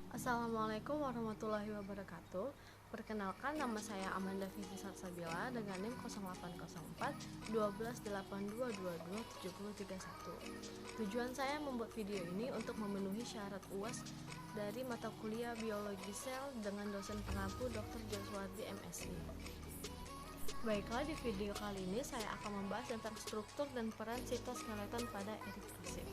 Assalamualaikum warahmatullahi wabarakatuh. Perkenalkan, nama saya Amanda Vivi Sarsabila dengan NIM 0804 1282227031. Tujuan saya membuat video ini untuk memenuhi syarat UAS dari mata kuliah biologi sel dengan dosen pengampu Dr. Joswardi MSI. Baiklah, di video kali ini saya akan membahas tentang struktur dan peran sitoskeleton pada eritrosit.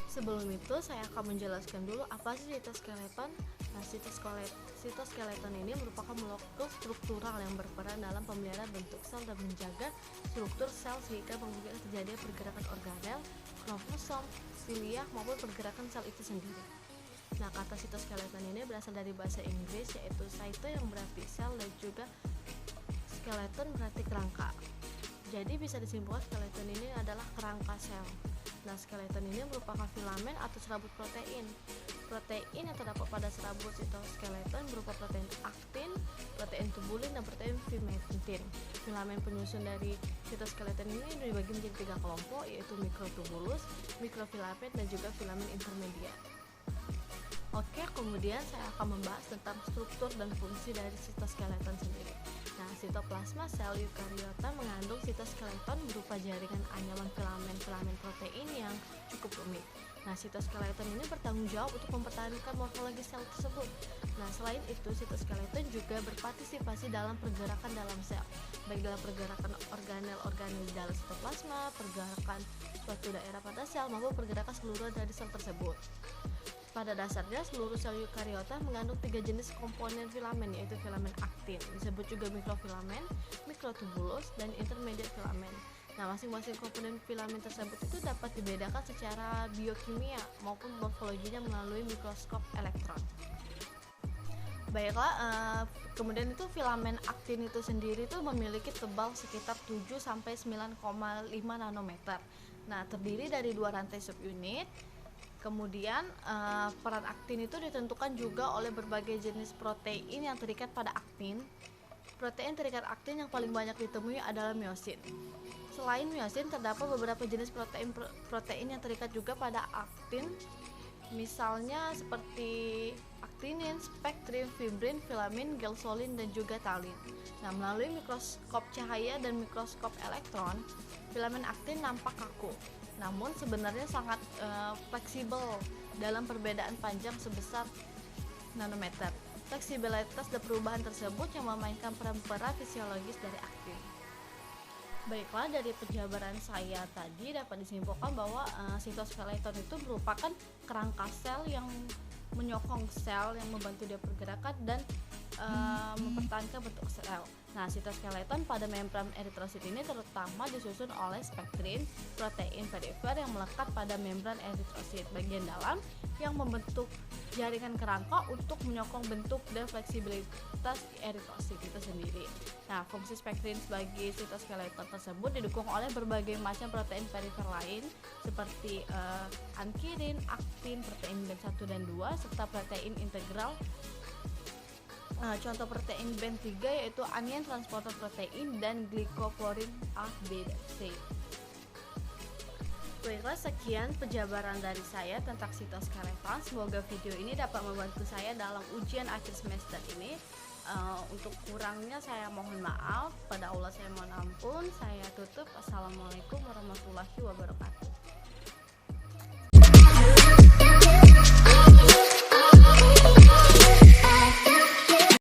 Sebelum itu, saya akan menjelaskan dulu apa sih sitoskeleton. Nah, sitoskeleton ini merupakan molekul struktural yang berperan dalam pemeliharaan bentuk sel dan menjaga struktur sel sehingga memungkinkan terjadinya pergerakan organel, kromosom, silia maupun pergerakan sel itu sendiri. Nah, kata sitoskeleton ini berasal dari bahasa Inggris yaitu cyto yang berarti sel dan juga skeleton berarti kerangka. Jadi bisa disimpulkan skeleton ini adalah kerangka sel. Nah, skeleton ini merupakan filamen atau serabut protein. Protein yang terdapat pada serabut sitoskeleton berupa protein aktin, protein tubulin, dan protein vimentin. Filamen penyusun dari sitoskeleton ini dibagi menjadi 3 kelompok, yaitu mikrotubulus, mikrofilament, dan juga filamen intermediat. Oke, kemudian saya akan membahas tentang struktur dan fungsi dari sitoskeleton sendiri. Nah, sitoplasma sel eukariota mengandung sitoskeleton berupa jaringan anyaman filamen protein yang cukup rumit. Nah, sitoskeleton ini bertanggung jawab untuk mempertahankan morfologi sel tersebut. Nah, selain itu, sitoskeleton juga berpartisipasi dalam pergerakan dalam sel, baik dalam pergerakan organel-organel di dalam sitoplasma, pergerakan suatu daerah pada sel, maupun pergerakan seluruh dari sel tersebut. Pada dasarnya, seluruh sel eukariota mengandung 3 jenis komponen filamen, yaitu filamen aktin, disebut juga mikrofilamen, mikrotubulus, dan intermediate filamen. Nah, masing-masing komponen filamen tersebut itu dapat dibedakan secara biokimia maupun morfologinya melalui mikroskop elektron. Baiklah, kemudian itu filamen aktin itu sendiri itu memiliki tebal sekitar 7-9,5 nanometer. Nah, terdiri dari 2 rantai subunit. Kemudian peran aktin itu ditentukan juga oleh berbagai jenis protein yang terikat pada aktin. Protein terikat aktin yang paling banyak ditemui adalah miosin. Selain miosin, terdapat beberapa jenis protein yang terikat juga pada aktin, misalnya seperti aktinin, spektrin, fibrin, filamin, gelsolin, dan juga talin. Nah, melalui mikroskop cahaya dan mikroskop elektron, filamen aktin nampak kaku, namun sebenarnya sangat fleksibel dalam perbedaan panjang sebesar nanometer. Fleksibilitas dan perubahan tersebut yang memainkan peran fisiologis dari aktin. Baiklah, dari penjabaran saya tadi dapat disimpulkan bahwa sitoskeleton itu merupakan kerangka sel yang menyokong sel, yang membantu dia pergerakan dan mempertahankan bentuk sel. Nah, sitoskeleton pada membran eritrosit ini terutama disusun oleh spektrin protein perifer yang melekat pada membran eritrosit bagian dalam yang membentuk jaringan kerangka untuk menyokong bentuk dan fleksibilitas eritrosit itu sendiri. Nah, fungsi spektrin sebagai sitoskeleton tersebut didukung oleh berbagai macam protein perifer lain seperti ankirin, aktin, protein band 1 dan 2 serta protein integral. Contoh protein band 3 yaitu anion transporter protein dan glycoprotein A, B, dan C. Baiklah, sekian penjabaran dari saya tentang sitoskeleton. Semoga video ini dapat membantu saya dalam ujian akhir semester ini. Untuk kurangnya saya mohon maaf, pada Allah saya mohon ampun. Saya tutup. Assalamualaikum warahmatullahi wabarakatuh.